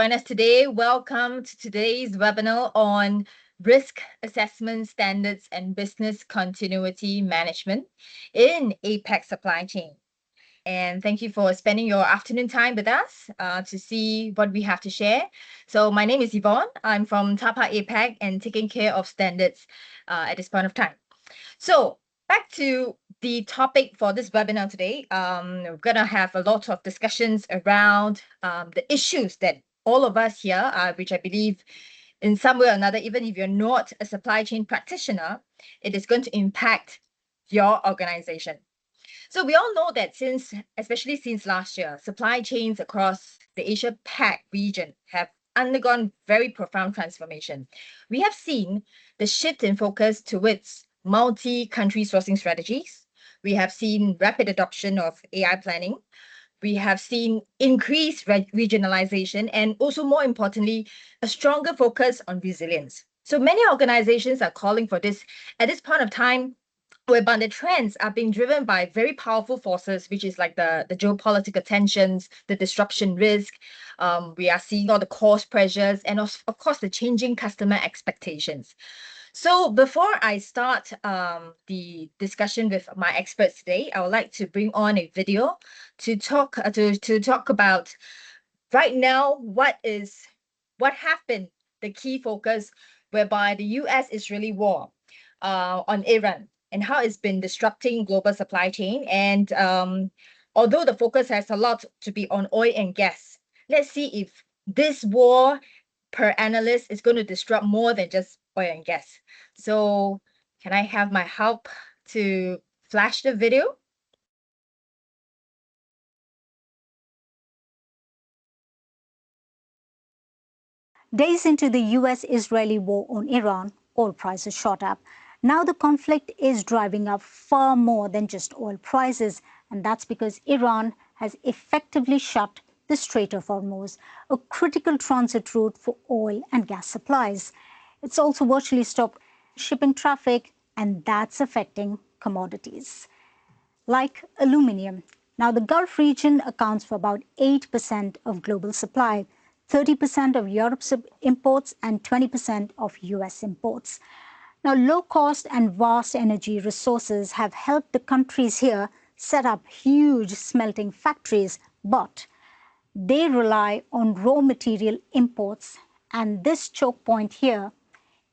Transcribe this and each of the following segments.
Join us today. Welcome to today's webinar on risk assessment standards and business continuity management in APAC supply chain. And thank you for spending your afternoon time with us to see what we have to share. So my name is Yvonne. I'm from TAPA APAC and taking care of standards at this point of time. So back to the topic for this webinar today. We're going to have a lot of discussions around the issues that all of us here, which I believe in some way or another, even if you're not a supply chain practitioner, it is going to impact your organization. So we all know that especially since last year, supply chains across the Asia Pac region have undergone very profound transformation. We have seen the shift in focus towards multi-country sourcing strategies. We have seen rapid adoption of AI planning. We have seen increased regionalization and also more importantly, a stronger focus on resilience. So many organizations are calling for this at this point of time, whereby the trends are being driven by very powerful forces, which is like the geopolitical tensions, the disruption risk. We are seeing all the cost pressures and of course the changing customer expectations. So before I start the discussion with my experts today, I would like to bring on a video to talk about right now what have been the key focus whereby the US-Israeli war on Iran and how it's been disrupting global supply chain. And although the focus has a lot to be on oil and gas, let's see if this war per analyst is going to disrupt more than just oil and gas. So can I have my help to flash the video? Days into the US-Israeli war on Iran, oil prices shot up. Now the conflict is driving up far more than just oil prices, and that's because Iran has effectively shut the Strait of Hormuz, a critical transit route for oil and gas supplies. It's also virtually stopped shipping traffic, and that's affecting commodities like aluminium. Now, the Gulf region accounts for about 8% of global supply, 30% of Europe's imports, and 20% of US imports. Now, low cost and vast energy resources have helped the countries here set up huge smelting factories, but they rely on raw material imports. And this choke point here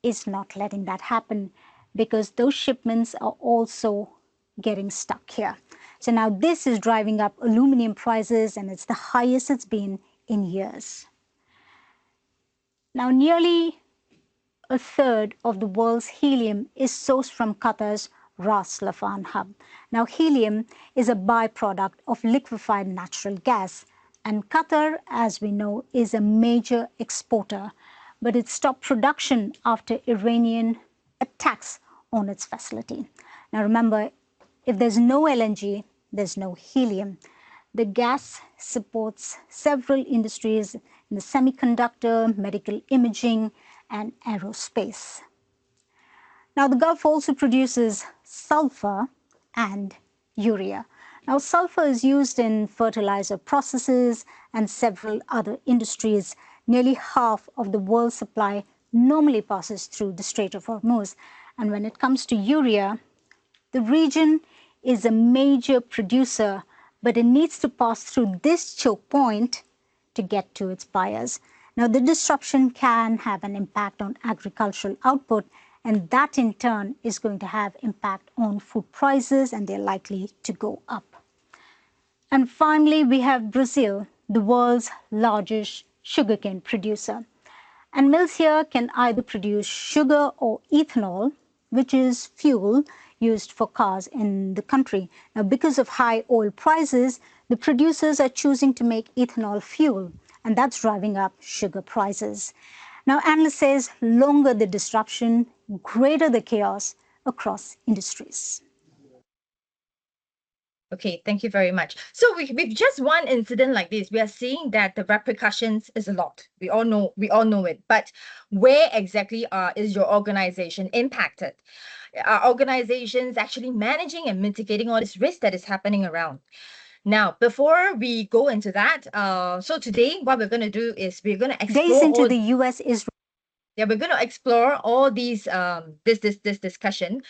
is not letting that happen because those shipments are also getting stuck here. So now this is driving up aluminum prices, and it's the highest it's been in years. Now, nearly a third of the world's helium is sourced from Qatar's Ras Laffan hub. Now, helium is a byproduct of liquefied natural gas, and Qatar, as we know, is a major exporter, but it stopped production after Iranian attacks on its facility. Now, remember, if there's no LNG, there's no helium. The gas supports several industries in the semiconductor, medical imaging, and aerospace. Now, the Gulf also produces sulfur and urea. Now, sulfur is used in fertilizer processes and several other industries. Nearly half of the world's supply normally passes through the Strait of Hormuz. And when it comes to urea, the region is a major producer, but it needs to pass through this choke point to get to its buyers. Now, the disruption can have an impact on agricultural output, and that in turn is going to have impact on food prices, and they're likely to go up. And finally, we have Brazil, the world's largest sugarcane producer. And mills here can either produce sugar or ethanol, which is fuel used for cars in the country. Now, because of high oil prices, the producers are choosing to make ethanol fuel, and that's driving up sugar prices. Now, analysts say longer the disruption, greater the chaos across industries. Okay, thank you very much. So with just one incident like this, we are seeing that the repercussions is a lot. We all know it. But where exactly is your organization impacted? Are organizations actually managing and mitigating all this risk that is happening around? Now, before we go into that, so today what we're going to do is we're going to Days explore into all. the US is Yeah, we're going to explore all these this discussion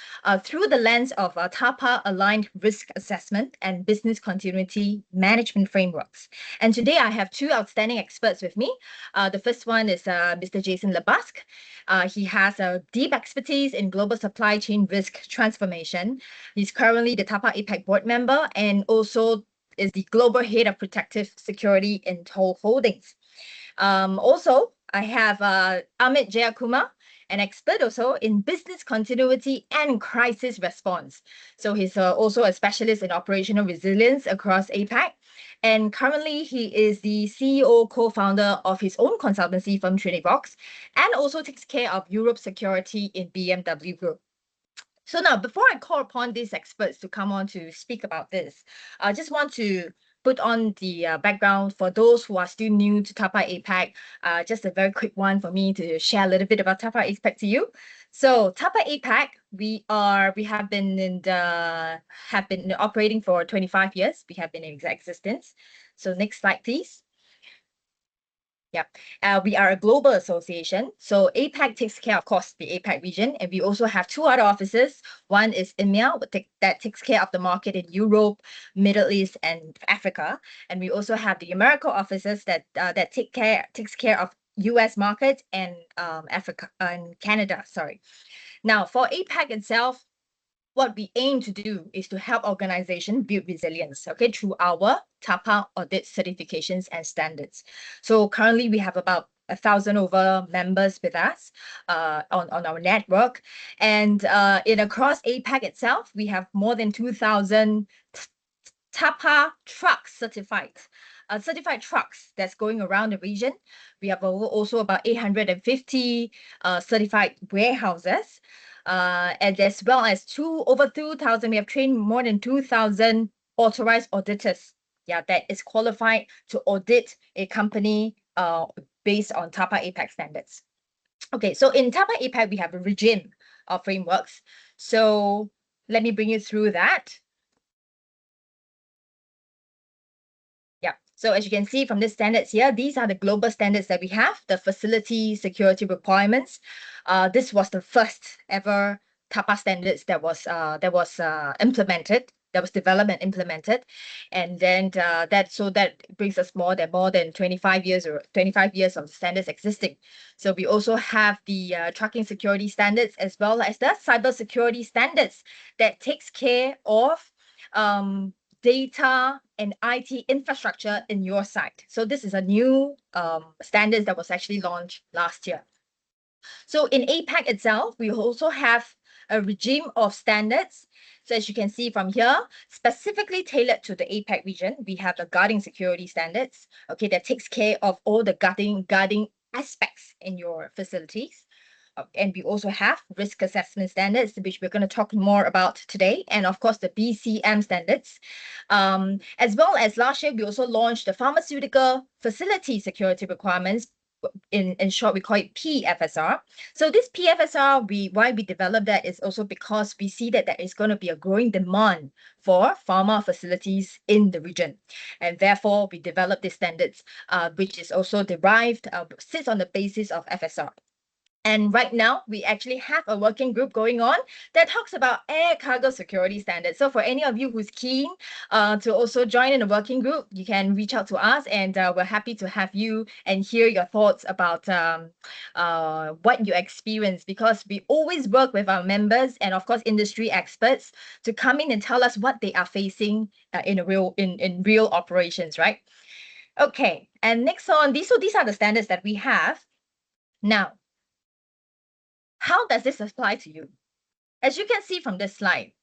through the lens of TAPA aligned risk assessment and business continuity management frameworks. And today I have two outstanding experts with me. The first one is Mr. Jason Lebasque. He has a deep expertise in global supply chain risk transformation. He's currently the TAPA APAC board member and also is the global head of protective security in Toll Holdings. Also, I have Amit Jayakumar, an expert also in business continuity and crisis response. So he's also a specialist in operational resilience across APAC. And currently, he is the CEO, co-founder of his own consultancy firm, Trinivox, and also takes care of Europe security in BMW Group. So now, before I call upon these experts to come on to speak about this, I just want to put on the background for those who are still new to TAPA APAC. Just a very quick one for me to share a little bit about TAPA APAC to you. So TAPA APAC, we have been operating for 25 years. We have been in existence. So next slide, please. Yeah, we are a global association. So APAC takes care, of course, the APAC region, and we also have two other offices. One is EMEA, that takes care of the market in Europe, Middle East, and Africa, and we also have the America offices that takes care of US market and Africa and Canada. Sorry. Now for APAC itself, what we aim to do is to help organizations build resilience, okay, through our TAPA audit certifications and standards. So currently we have about 1,000 over members with us on our network. And in across APAC itself, we have more than 2,000 TAPA trucks certified trucks that's going around the region. We have also about 850 certified warehouses, and as well as over 2,000. We have trained more than 2,000 authorized auditors. Yeah, that is qualified to audit a company based on TAPA APAC standards. Okay, so in TAPA APAC, we have a regime of frameworks. So let me bring you through that. Yeah, so as you can see from the standards here, these are the global standards that we have, the facility security requirements. This was the first ever TAPA standards that was implemented, that was developed and implemented. And then that brings us more than 25 years of standards existing. So we also have the trucking security standards as well as the cyber security standards that takes care of data and IT infrastructure in your site. So this is a new standard that was actually launched last year. So in APAC itself, we also have a regime of standards. So as you can see from here, specifically tailored to the APAC region, we have the guarding security standards, okay, that takes care of all the guarding aspects in your facilities. And we also have risk assessment standards, which we're going to talk more about today, and of course the BCM standards. As well as last year, we also launched the pharmaceutical facility security requirements. In short, we call it PFSR. So this PFSR, why we developed that is also because we see that there is going to be a growing demand for pharma facilities in the region, and therefore we developed these standards, which is also derived, sits on the basis of FSR. And right now, we actually have a working group going on that talks about air cargo security standards. So for any of you who's keen to also join in a working group, you can reach out to us, and we're happy to have you and hear your thoughts about what you experience, because we always work with our members and of course industry experts to come in and tell us what they are facing in real operations, right? Okay, and next on these are the standards that we have. Now, how does this apply to you? As you can see from this slide,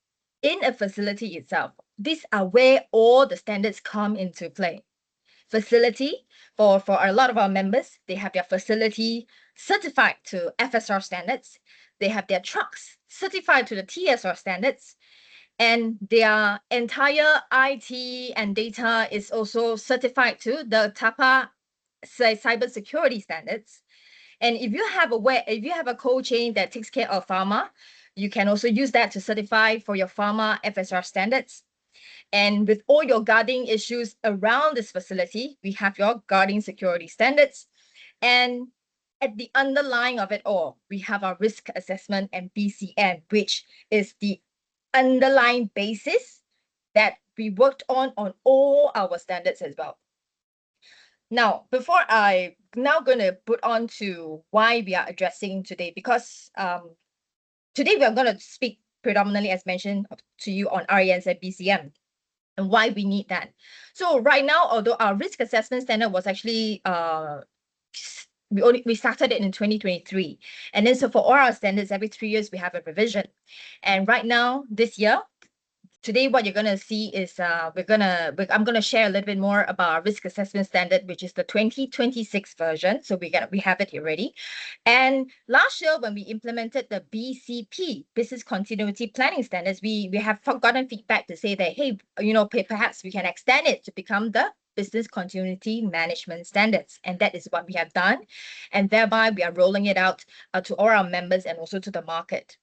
in a facility itself, these are where all the standards come into play. Facility, for a lot of our members, they have their facility certified to FSR standards. They have their trucks certified to the TSR standards. And their entire IT and data is also certified to the TAPA cybersecurity standards. And if you have a cold chain that takes care of pharma, you can also use that to certify for your pharma FSR standards. And with all your guarding issues around this facility, we have your guarding security standards. And at the underlying of it all, we have our risk assessment and BCM, which is the underlying basis that we worked on all our standards as well. Now, before I now going to put on to why we are addressing today, because today we are going to speak predominantly, as mentioned to you, on RENs and BCM and why we need that. So right now, although our risk assessment standard was actually we started it in 2023, and then so for all our standards, every 3 years we have a revision. And right now, this year, today what you're going to see is I'm going to share a little bit more about our risk assessment standard, which is the 2026 version. So we have it already. And last year when we implemented the BCP, business continuity planning standards, we have gotten feedback to say that, hey, perhaps we can extend it to become the business continuity management standards, and that is what we have done, and thereby we are rolling it out to all our members and also to the market.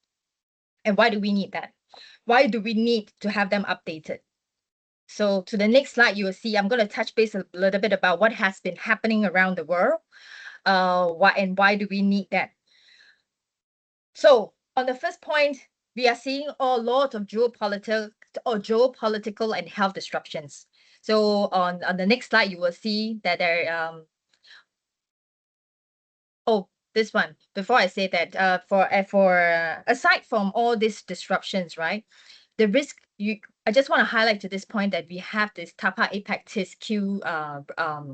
And why do we need that? Why do we need to have them updated? So to the next slide, you will see I'm going to touch base a little bit about what has been happening around the world. Why do we need that? So on the first point, we are seeing a lot of geopolitical and health disruptions. So on the next slide, you will see that oh, this one. Before I say that, aside from all these disruptions, right? The risk I just want to highlight to this point that we have this TAPA APAC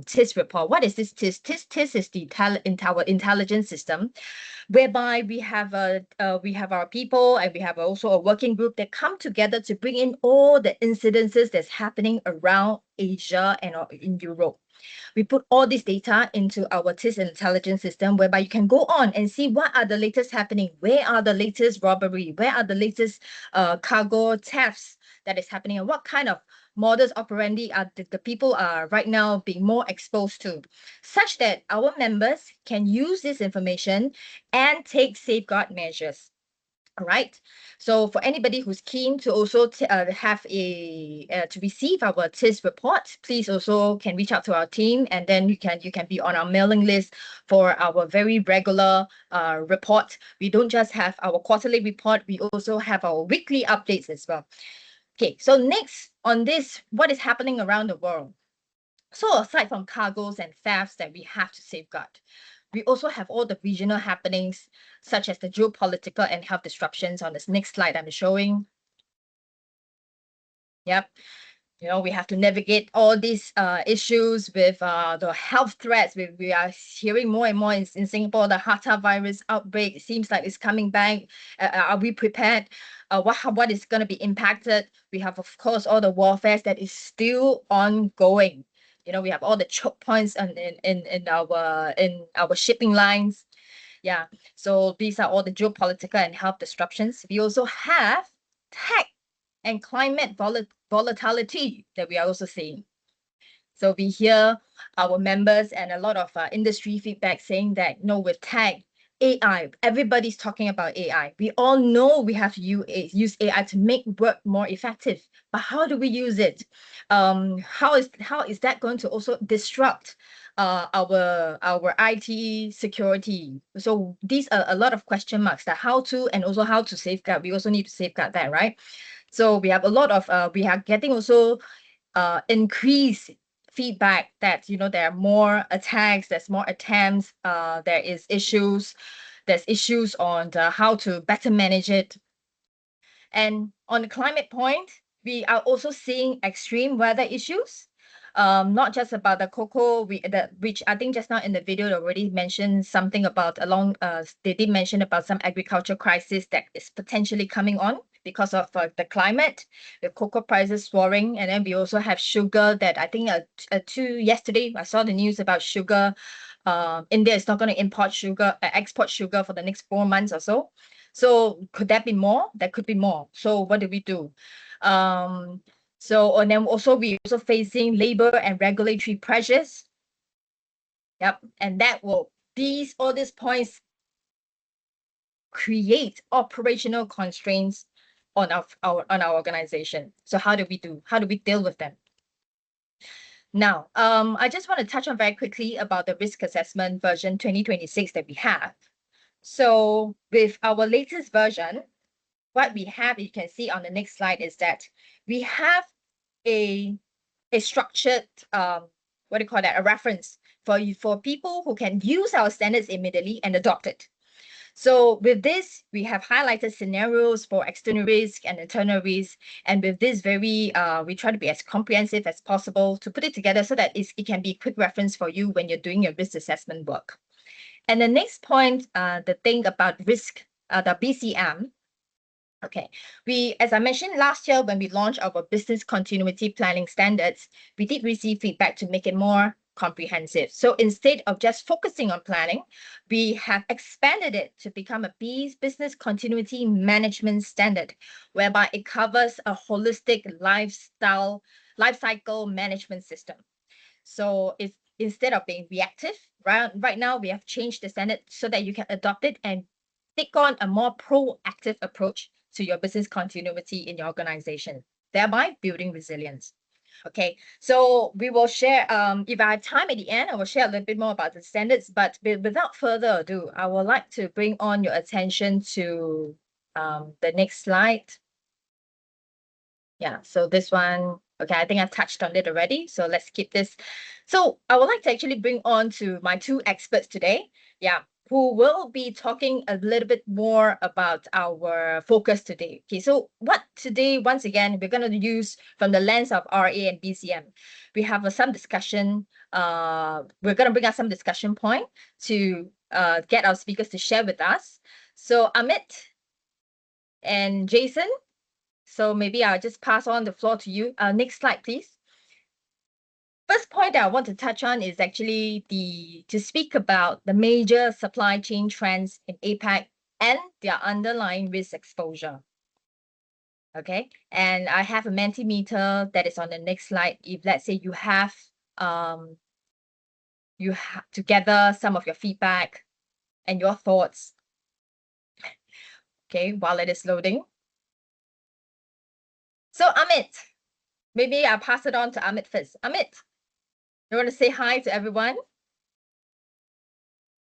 TIS report. What is this TIS? TIS is the intelligence system, whereby we have our people, and we have also a working group that come together to bring in all the incidences that's happening around Asia and in Europe. We put all this data into our TIS intelligence system, whereby you can go on and see what are the latest happening, where are the latest robbery, where are the latest cargo thefts that is happening, and what kind of modus operandi are the people are right now being more exposed to, such that our members can use this information and take safeguard measures. All right. So for anybody who's keen to also have to receive our TIS report, please also can reach out to our team, and then you can be on our mailing list for our very regular report. We don't just have our quarterly report, we also have our weekly updates as well. Okay, so next on this, what is happening around the world? So aside from cargoes and thefts that we have to safeguard, we also have all the regional happenings, such as the geopolitical and health disruptions on this next slide I'm showing. Yep. We have to navigate all these issues with the health threats. We are hearing more and more in Singapore, the Hata virus outbreak. It seems like it's coming back. Are we prepared? What is going to be impacted? We have, of course, all the warfare that is still ongoing. We have all the choke points in our shipping lines. Yeah. So these are all the geopolitical and health disruptions. We also have tech and climate volatility that we are also seeing. So we hear our members and a lot of industry feedback saying that, with tech, AI, everybody's talking about AI. We all know we have to use AI to make work more effective. But how do we use it? How is that going to also disrupt our IT security? So these are a lot of question marks, that how to safeguard. We also need to safeguard that, right? So we have a lot of we are getting also increased feedback that there are more attacks, there's more attempts, there's issues on how to better manage it. And on the climate point, we are also seeing extreme weather issues. Not just about the cocoa, which I think just now in the video they already mentioned something about they did mention about some agriculture crisis that is potentially coming on because of the climate, the cocoa prices soaring. And then we also have sugar that I think yesterday I saw the news about sugar. India is not going to export sugar for the next 4 months or so. So could that be more? That could be more. So what do we do? And then also we also facing labor and regulatory pressures. Yep, and all these points create operational constraints on our organization. So how do we deal with them? Now, I just want to touch on very quickly about the risk assessment version 2026 that we have. So with our latest version, what we have, you can see on the next slide, is that we have a structured, what do you call that, a reference for people who can use our standards immediately and adopt it. So with this, we have highlighted scenarios for external risk and internal risk. And with this we try to be as comprehensive as possible to put it together so that it can be a quick reference for you when you're doing your risk assessment work. And the next point, the thing about risk, the BCM. Okay, as I mentioned last year when we launched our business continuity planning standards, we did receive feedback to make it more comprehensive. So instead of just focusing on planning, we have expanded it to become a business continuity management standard, whereby it covers a holistic life cycle management system. So it's instead of being reactive, right now we have changed the standard so that you can adopt it and take on a more proactive approach to your business continuity in your organization, thereby building resilience. Okay, so we will share, if I have time at the end, I will share a little bit more about the standards, but without further ado, I would like to bring on your attention to the next slide. Yeah, so this one, okay, I think I've touched on it already, so let's keep this. So I would like to actually bring on to my two experts today, who will be talking a little bit more about our focus today. Okay, so what today, once again, we're going to use from the lens of RA and BCM. We have some discussion, we're going to bring out some discussion point to get our speakers to share with us. So Amit and Jason, so maybe I'll just pass on the floor to you. Next slide, please. First point that I want to touch on is actually to speak about the major supply chain trends in APAC and their underlying risk exposure. Okay, and I have a Mentimeter that is on the next slide. If let's say you have to gather some of your feedback and your thoughts. Okay, while it is loading. So Amit, maybe I'll pass it on to Amit first. Amit, you want to say hi to everyone?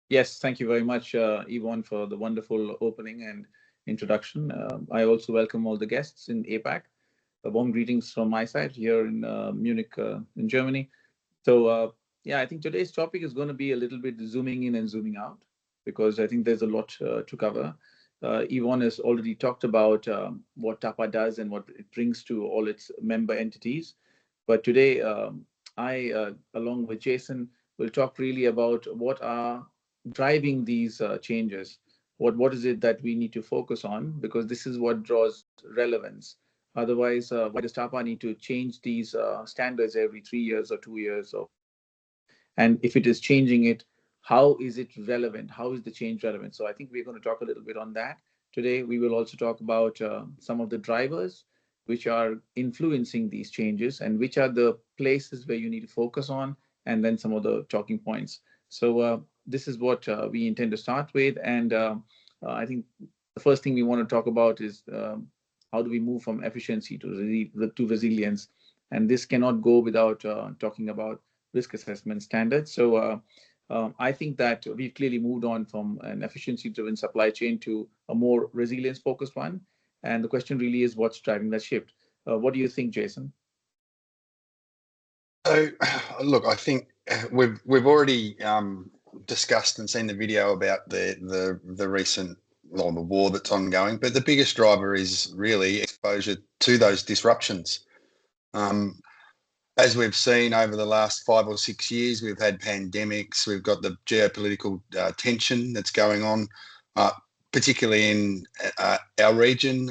Yes, thank you very much, Yvonne, for the wonderful opening and introduction. I also welcome all the guests in APAC. Warm greetings from my side here in Munich, in Germany. So, yeah, I think today's topic is going to be a little bit zooming in and zooming out, because I think there's a lot to cover. Yvonne has already talked about what TAPA does and what it brings to all its member entities. But today, I, along with Jason, will talk really about what are driving these changes. What is it that we need to focus on? Because this is what draws relevance. Otherwise, why does TAPA need to change these standards every 3 years or 2 years or 5 years? And if it is changing it, how is it relevant? How is the change relevant? So I think we're going to talk a little bit on that. Today, we will also talk about some of the drivers which are influencing these changes and which are the places where you need to focus on, and then some of the talking points. So this is what we intend to start with. And I think the first thing we want to talk about is how do we move from efficiency to resilience? And this cannot go without talking about risk assessment standards. So I think that we've clearly moved on from an efficiency-driven supply chain to a more resilience-focused one. And the question really is, what's driving that shift? What do you think, Jason? So, look, I think we've already discussed and seen the video about the recent, well, the war that's ongoing. But the biggest driver is really exposure to those disruptions. As we've seen over the last 5 or 6 years, we've had pandemics. We've got the geopolitical tension that's going on, particularly in our region.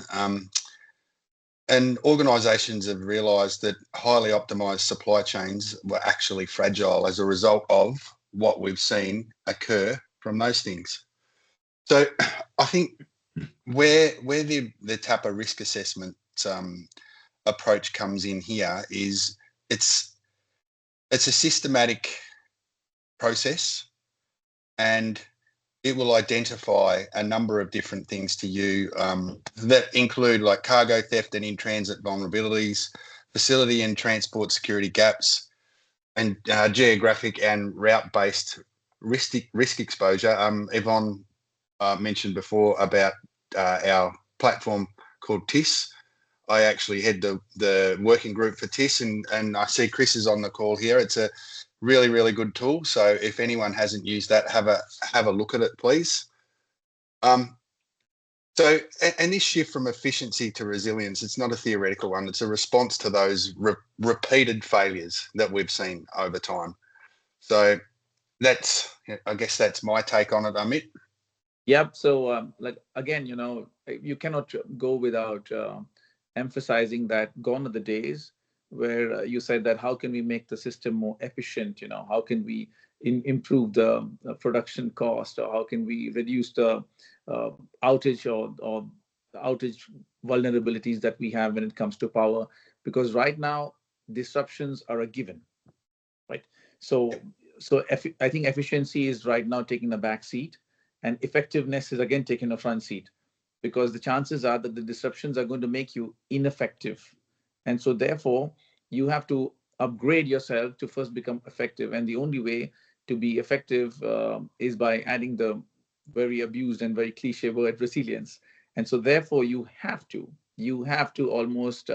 And organisations have realised that highly optimised supply chains were actually fragile as a result of what we've seen occur from those things. So I think where the TAPA risk assessment approach comes in here is it's a systematic process, and it will identify a number of different things to you that include like cargo theft and in-transit vulnerabilities, facility and transport security gaps, and geographic and route-based risk exposure. Yvonne mentioned before about our platform called TIS. I actually head the working group for TIS, and I see Chris is on the call here. It's a really, really good tool. So if anyone hasn't used that, have a look at it, please. So, and this shift from efficiency to resilience, it's not a theoretical one. It's a response to those repeated failures that we've seen over time. So I guess that's my take on it, Amit. Yep. So, like again, you cannot go without emphasizing that gone are the days where you said that how can we make the system more efficient? How can we improve the production cost, or how can we reduce the outage or the outage vulnerabilities that we have when it comes to power? Because right now disruptions are a given, right? So, I think efficiency is right now taking a back seat, and effectiveness is again taking a front seat, because the chances are that the disruptions are going to make you ineffective, and so therefore you have to upgrade yourself to first become effective. And the only way to be effective is by adding the very abused and very cliche word resilience. And so therefore you have to almost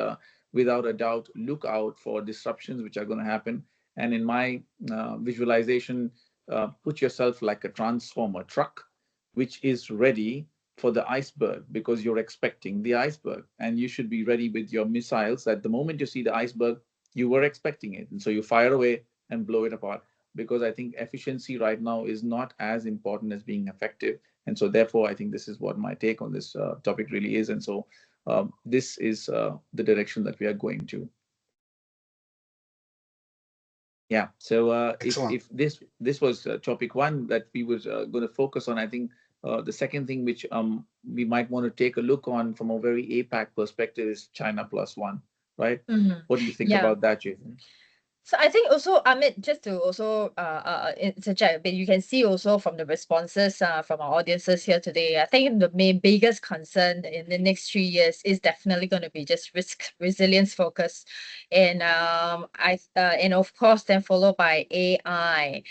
without a doubt look out for disruptions which are going to happen. And in my visualization, put yourself like a transformer truck which is ready for the iceberg, because you're expecting the iceberg, and you should be ready with your missiles at the moment you see the iceberg. You were expecting it, and so you fire away and blow it apart. Because I think efficiency right now is not as important as being effective. And so therefore I think this is what my take on this topic really is. And so this is the direction that we are going to. Yeah. So if this was topic one that we was going to focus on, I think the second thing which we might want to take a look on from a very APAC perspective is China plus one, right? What do you think about that, Jason? So I think also, Amit, just to also interject a bit, you can see also from the responses from our audiences here today, I think the biggest concern in the next 3 years is definitely going to be just risk resilience focus, and and of course then followed by AI.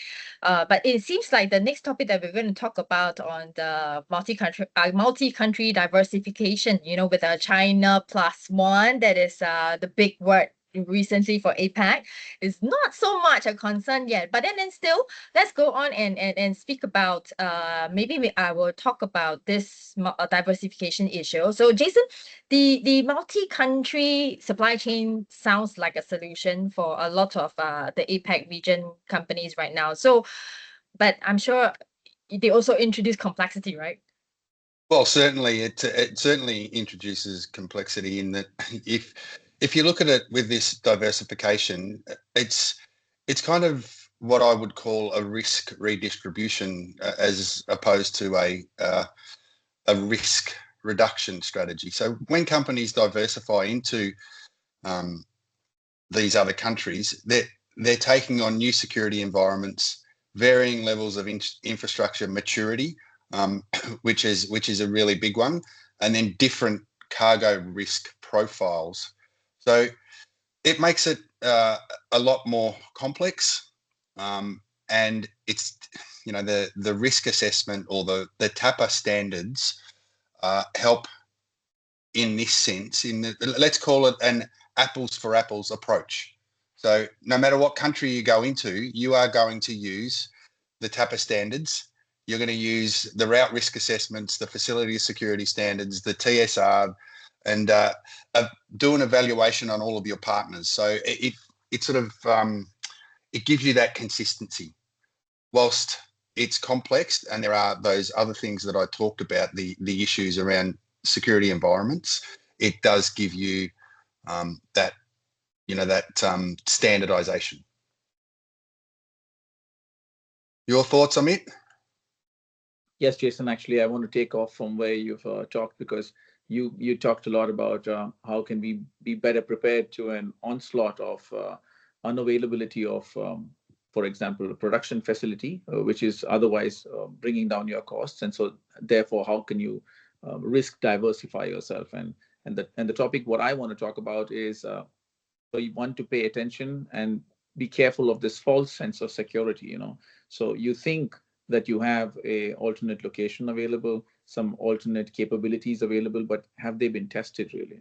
But it seems like the next topic that we're going to talk about on the multi-country diversification, with China plus one, that is the big word recently for APAC, is not so much a concern yet. But then still, let's go on and speak about maybe I will talk about this diversification issue. So Jason, the multi-country supply chain sounds like a solution for a lot of the APAC region companies right now. So, but I'm sure they also introduce complexity, right? Well, certainly it certainly introduces complexity in that if you look at it with this diversification, it's kind of what I would call a risk redistribution as opposed to a risk reduction strategy. So when companies diversify into these other countries, they're taking on new security environments, varying levels of infrastructure maturity, which is a really big one, and then different cargo risk profiles. So it makes it a lot more complex, and it's the risk assessment or the TAPA standards help in this sense. Let's call it an apples for apples approach. So no matter what country you go into, you are going to use the TAPA standards. You're going to use the route risk assessments, the facility security standards, the TSR, and do an evaluation on all of your partners. So it sort of it gives you that consistency. Whilst it's complex, and there are those other things that I talked about, the issues around security environments, it does give you that standardization. Your thoughts, Amit? Yes, Jason, actually, I want to take off from where you've talked, because you talked a lot about how can we be better prepared to an onslaught of unavailability of for example, a production facility, which is otherwise bringing down your costs. And so therefore, how can you risk diversify yourself? And the topic what I want to talk about is so you want to pay attention and be careful of this false sense of security, so you think that you have a alternate location available, some alternate capabilities available, but have they been tested really?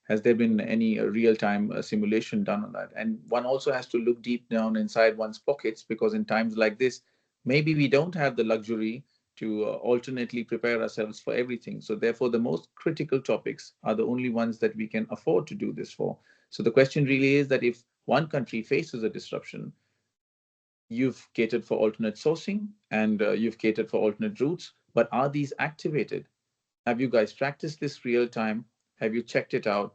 Has there been any real-time simulation done on that? And one also has to look deep down inside one's pockets, because in times like this, maybe we don't have the luxury to alternately prepare ourselves for everything. So therefore, the most critical topics are the only ones that we can afford to do this for. So the question really is that if one country faces a disruption, you've catered for alternate sourcing and you've catered for alternate routes, but are these activated? Have you guys practiced this real time? Have you checked it out?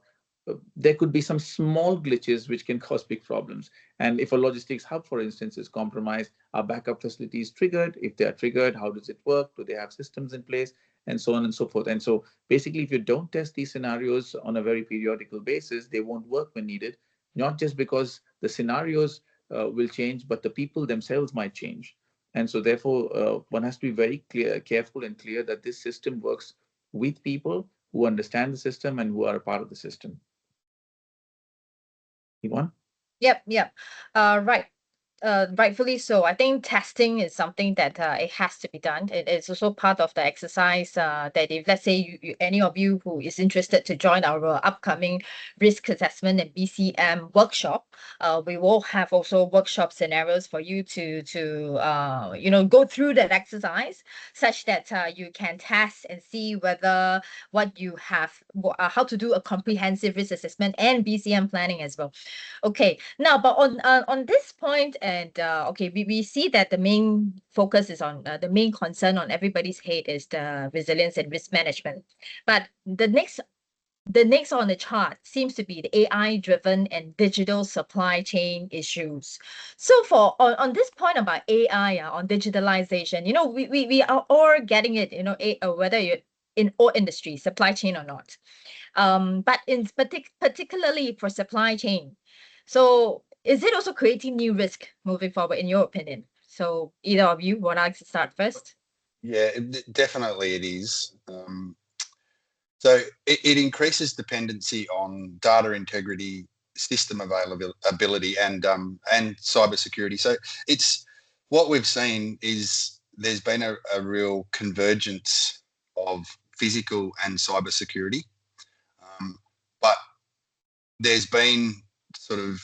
There could be some small glitches which can cause big problems. And if a logistics hub, for instance, is compromised, are backup facilities triggered? If they are triggered, how does it work? Do they have systems in place? And so on and so forth. And so basically, if you don't test these scenarios on a very periodical basis, they won't work when needed, not just because the scenarios will change, but the people themselves might change. And so therefore, one has to be very careful and clear that this system works with people who understand the system and who are a part of the system. Yvonne? Yep. Right. Rightfully so. I think testing is something that it has to be done. It's also part of the exercise that if, let's say, any of you who is interested to join our upcoming risk assessment and BCM workshop, we will have also workshop scenarios for you to go through that exercise, such that you can test and see whether what you have, how to do a comprehensive risk assessment and BCM planning as well. Okay, now, but on this point, and okay, we see that the main focus is on the main concern on everybody's head is the resilience and risk management. But the next on the chart seems to be the AI-driven and digital supply chain issues. So for on this point about AI, on digitalization, we are all getting it, whether you're in all industries, supply chain or not. But in particularly for supply chain. So is it also creating new risk moving forward, in your opinion? So either of you want to start first? Yeah, definitely it is. So it increases dependency on data integrity, system availability, and cybersecurity. So it's what we've seen is there's been a real convergence of physical and cybersecurity, but there's been sort of,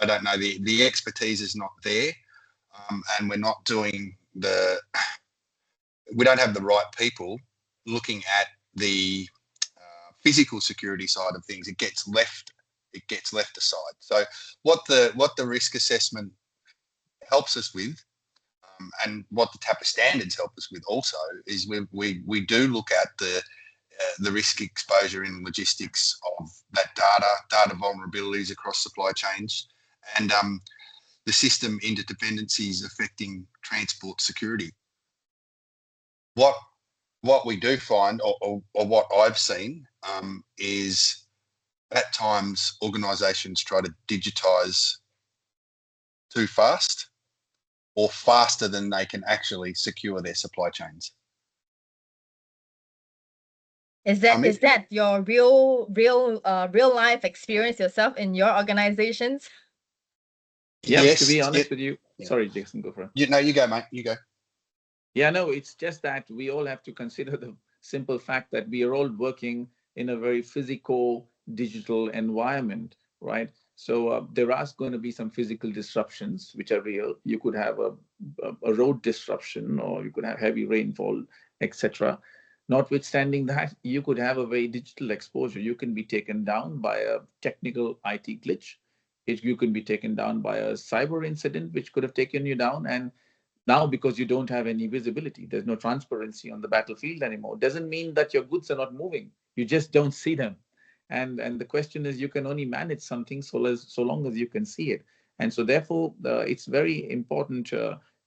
I don't know, the expertise is not there, and we're not doing we don't have the right people looking at the physical security side of things. It gets left aside. So what the risk assessment helps us with, and what the TAPA standards help us with also, is we do look at the risk exposure in logistics of that data vulnerabilities across supply chains, and the system interdependencies affecting transport security. What we do find, or what I've seen, is at times organisations try to digitise too fast, or faster than they can actually secure their supply chains. Is that your real life experience yourself in your organizations? Yeah, yes, to be honest with you, sorry, Jason, go for it. You go, mate. You go. Yeah, no, it's just that we all have to consider the simple fact that we are all working in a very physical, digital environment, right? So there are going to be some physical disruptions which are real. You could have a road disruption, or you could have heavy rainfall, etc. Notwithstanding that, you could have a very digital exposure. You can be taken down by a technical IT glitch. You can be taken down by a cyber incident which could have taken you down. And now, because you don't have any visibility, there's no transparency on the battlefield anymore. Doesn't mean that your goods are not moving. You just don't see them. And the question is, you can only manage something so long as you can see it. And so therefore, it's very important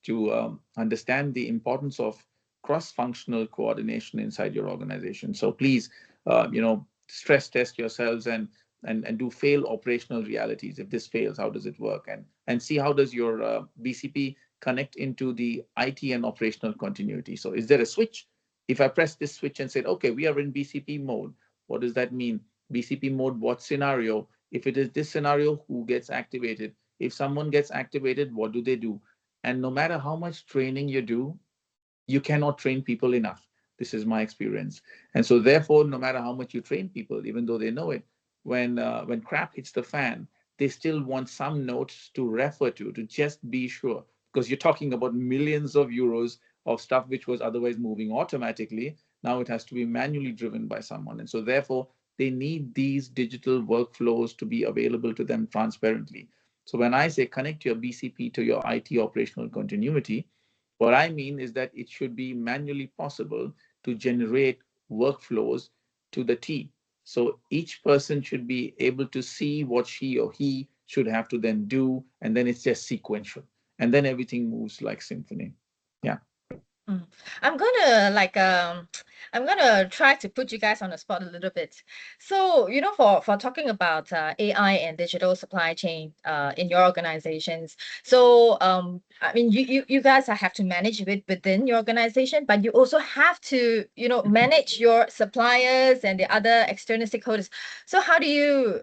to understand the importance of cross-functional coordination inside your organization. So please, stress test yourselves and and do fail operational realities. If this fails, how does it work? And see how does your BCP connect into the IT and operational continuity. So is there a switch? If I press this switch and said, okay, we are in BCP mode, what does that mean? BCP mode, what scenario? If it is this scenario, who gets activated? If someone gets activated, what do they do? And no matter how much training you do, you cannot train people enough. This is my experience. And so therefore, no matter how much you train people, even though they know it, when crap hits the fan, they still want some notes to refer to just be sure. Because you're talking about millions of euros of stuff which was otherwise moving automatically. Now it has to be manually driven by someone. And so therefore, they need these digital workflows to be available to them transparently. So when I say connect your BCP to your IT operational continuity, what I mean is that it should be manually possible to generate workflows to the T. So each person should be able to see what she or he should have to then do, and then it's just sequential. And then everything moves like symphony. Yeah. Mm. I'm gonna I'm gonna try to put you guys on the spot a little bit. So, for talking about AI and digital supply chain in your organizations. So, I mean, you guys have to manage it within your organization, but you also have to, manage your suppliers and the other external stakeholders. So, how do you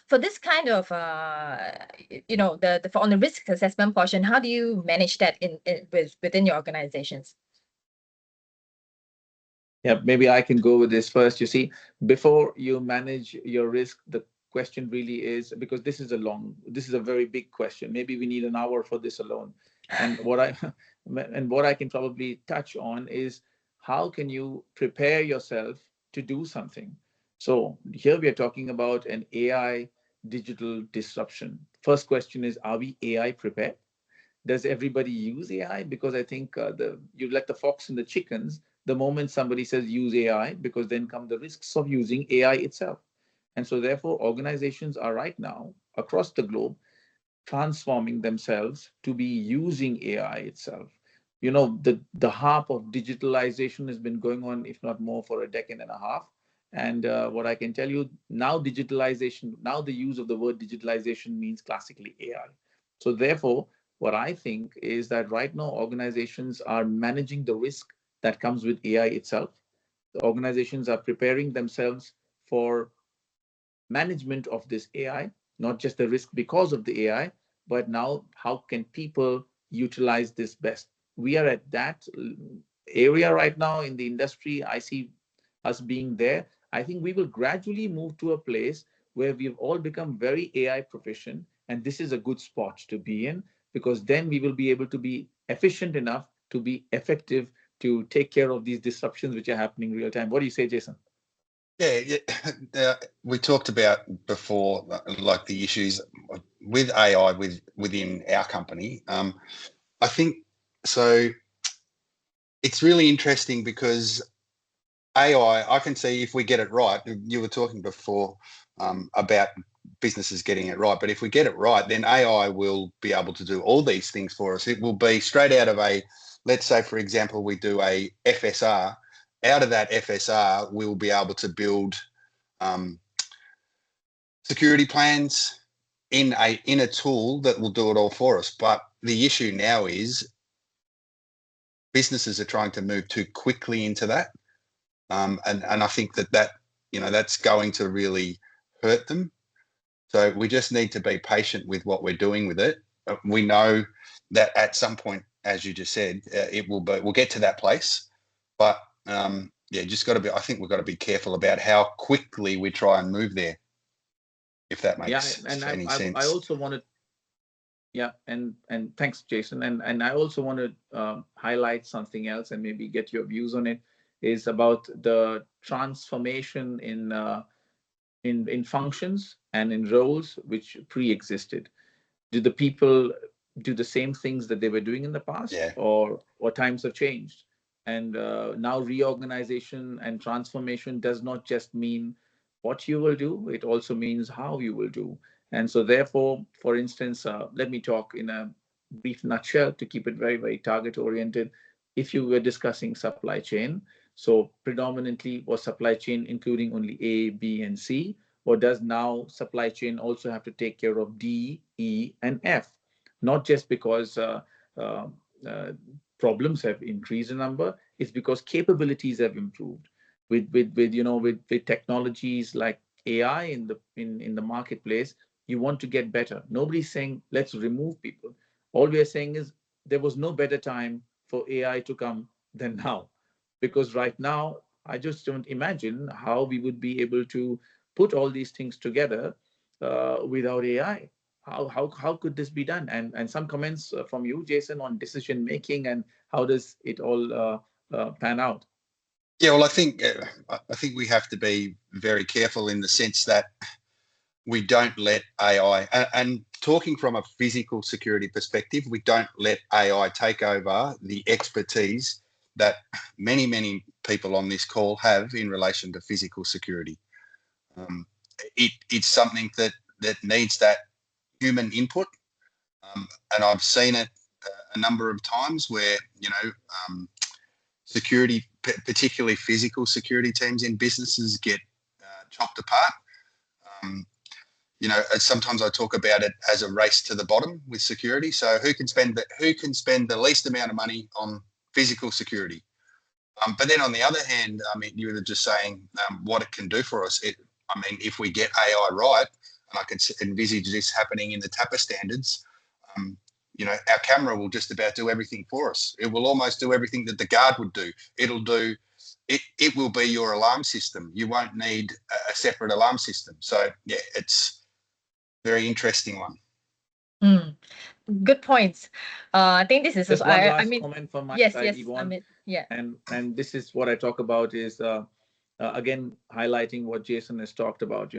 for this kind of on the risk assessment portion, how do you manage that within your organizations? Yeah, maybe I can go with this first. You see, before you manage your risk, the question really is, because this is a very big question. Maybe we need an hour for this alone. And what I and what I can probably touch on is how can you prepare yourself to do something. So here we are talking about an AI digital disruption. First question is, are we AI prepared? Does everybody use AI? Because I think the you let the fox and the chickens the moment somebody says use AI, because then come the risks of using AI itself. And so therefore, organizations are right now across the globe transforming themselves to be using AI itself. The harp of digitalization has been going on, if not more, for a decade and a half. And what I can tell you now, digitalization, now the use of the word digitalization means classically AI. So therefore, what I think is that right now organizations are managing the risk that comes with AI itself. The organizations are preparing themselves for management of this AI, not just the risk because of the AI, but now how can people utilize this best? We are at that area right now in the industry. I see us being there. I think we will gradually move to a place where we've all become very AI proficient, and this is a good spot to be in, because then we will be able to be efficient enough to be effective to take care of these disruptions which are happening real time. What do you say, Jason? Yeah, yeah. We talked about before, like the issues with AI within our company. I think so. It's really interesting because AI, I can see if we get it right. You were talking before about businesses getting it right, but if we get it right, then AI will be able to do all these things for us. It will be straight out of let's say, for example, we do a FSR. Out of that FSR, we'll be able to build security plans in a tool that will do it all for us. But the issue now is businesses are trying to move too quickly into that. And I think that's going to really hurt them. So we just need to be patient with what we're doing with it. We know that at some point, as you just said, we'll get to that place. But just got to be. I think we've got to be careful about how quickly we try and move there. If that makes any sense. I also wanted. Yeah, and thanks, Jason. And I also want to highlight something else and maybe get your views on it. Is about the transformation in functions and in roles which pre-existed. Do the people do the same things that they were doing in the past, Yeah. or times have changed? And now reorganization and transformation does not just mean what you will do; it also means how you will do. And so, therefore, for instance, let me talk in a brief nutshell to keep it very, very target oriented. If you were discussing supply chain, so predominantly was supply chain including only A, B, and C, or does now supply chain also have to take care of D, E, and F? Not just because uh, problems have increased in number, it's because capabilities have improved. With technologies like AI in the marketplace, you want to get better. Nobody's saying let's remove people. All we are saying is there was no better time for AI to come than now, because right now I just don't imagine how we would be able to put all these things together without AI. How could this be done? And some comments from you, Jason, on decision making and how does it all pan out? Yeah, well, I think we have to be very careful in the sense that we don't let AI, and talking from a physical security perspective, we don't let AI take over the expertise that many people on this call have in relation to physical security. It's something that needs that human input, and I've seen it a number of times where security, particularly physical security teams in businesses, get chopped apart. Sometimes I talk about it as a race to the bottom with security. So who can spend the least amount of money on physical security? But then on the other hand, I mean, you were just saying what it can do for us. If we get AI right, and I could envisage this happening in the TAPA standards, our camera will just about do everything for us. It will almost do everything that the guard would do. It will be your alarm system. You won't need a separate alarm system. So yeah, it's a very interesting one. Mm, good points. I think this is Just also, one I last mean, comment from my yes, side, yes, I Yvonne, mean, yeah. and this is what I talk about is again highlighting what Jason has talked about.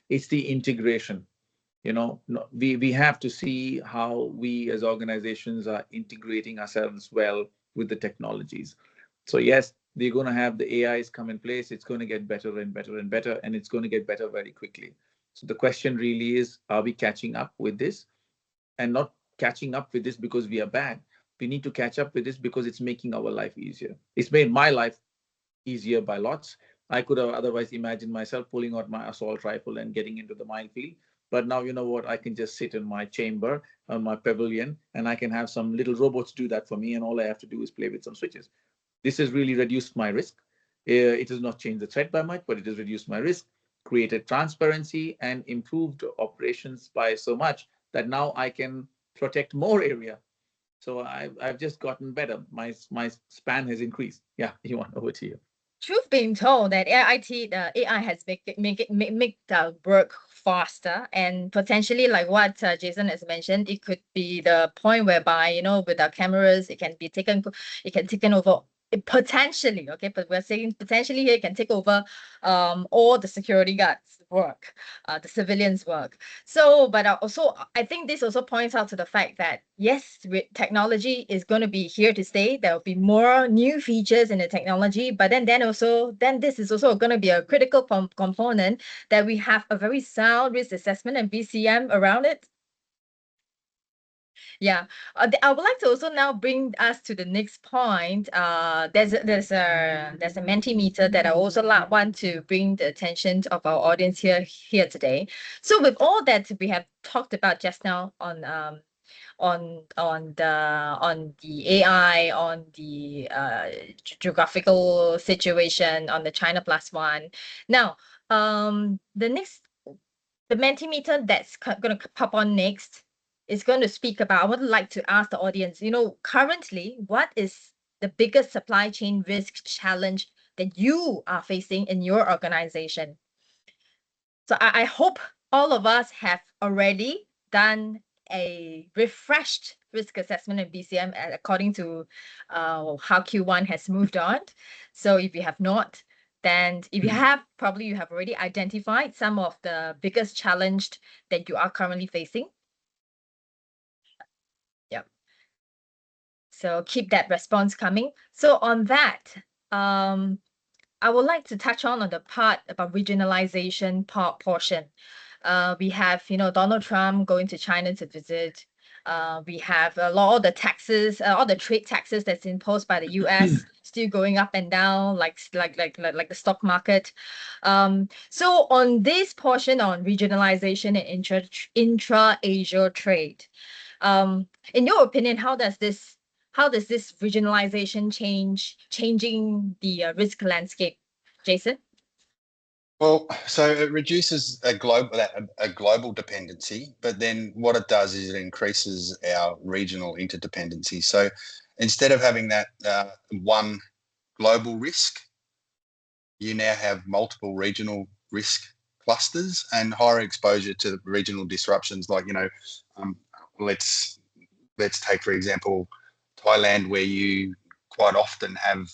It's the integration. We have to see how we as organizations are integrating ourselves well with the technologies. So yes, they're going to have the AIs come in place. It's going to get better and better and better, and it's going to get better very quickly. So the question really is, are we catching up with this? And not catching up with this because we are bad. We need to catch up with this because it's making our life easier. It's made my life easier by lots. I could have otherwise imagined myself pulling out my assault rifle and getting into the minefield. But now, you know what? I can just sit in my chamber, on my pavilion, and I can have some little robots do that for me. And all I have to do is play with some switches. This has really reduced my risk. It has not changed the threat by much, but it has reduced my risk, created transparency, and improved operations by so much that now I can protect more area. So I've just gotten better. My span has increased. Yeah, Yuan, over to you. Truth being told, that AI has make the work faster, and potentially, like what Jason has mentioned, it could be the point whereby, with our cameras, it can taken over. Potentially, okay, but we're saying potentially here, it can take over all the security guards work, the civilians work. So, but also I think this also points out to the fact that yes, technology is going to be here to stay. There will be more new features in the technology, but then this is also going to be a critical component, that we have a very sound risk assessment and BCM around it. Yeah, I would like to also now bring us to the next point. There's a Mentimeter that I also want to bring the attention of our audience here today. So with all that we have talked about just now on the AI, on the geographical situation, on the China plus one. Now, the Mentimeter that's going to pop on next is going to speak about. I would like to ask the audience, currently, what is the biggest supply chain risk challenge that you are facing in your organization? So I hope all of us have already done a refreshed risk assessment and BCM according to how Q1 has moved on. So if you have not, then if you have, probably you have already identified some of the biggest challenge that you are currently facing. Yep. So keep that response coming. So on that, I would like to touch on the part about regionalization portion. We have, Donald Trump going to China to visit. We have all the taxes, all the trade taxes that's imposed by the U.S. still going up and down, like the stock market. So on this portion on regionalization and intra-Asia trade, in your opinion, how does this regionalization changing the risk landscape, Jason? Well, so it reduces a global dependency, but then what it does is it increases our regional interdependency. So instead of having that one global risk, you now have multiple regional risk clusters and higher exposure to regional disruptions. Like, um, let's take, for example, Thailand, where you quite often have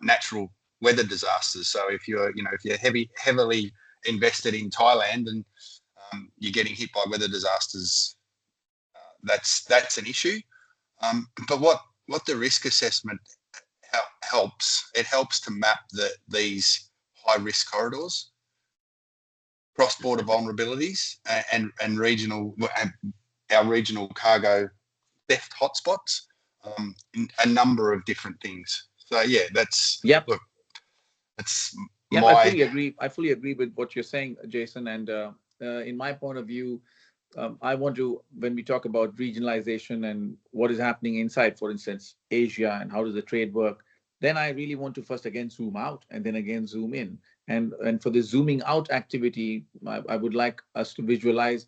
natural weather disasters. So if you're heavily invested in Thailand and you're getting hit by weather disasters, that's an issue. But what the risk assessment helps, it helps to map these high risk corridors, cross-border vulnerabilities, and regional our regional cargo theft hotspots, a number of different things. So yeah, that's Yep. look, that's Yep, I my fully agree. I fully agree with what you're saying, Jason. And in my point of view, I want to, when we talk about regionalization and what is happening inside, for instance, Asia and how does the trade work, then I really want to first again zoom out and then again zoom in. And for the zooming out activity, I would like us to visualize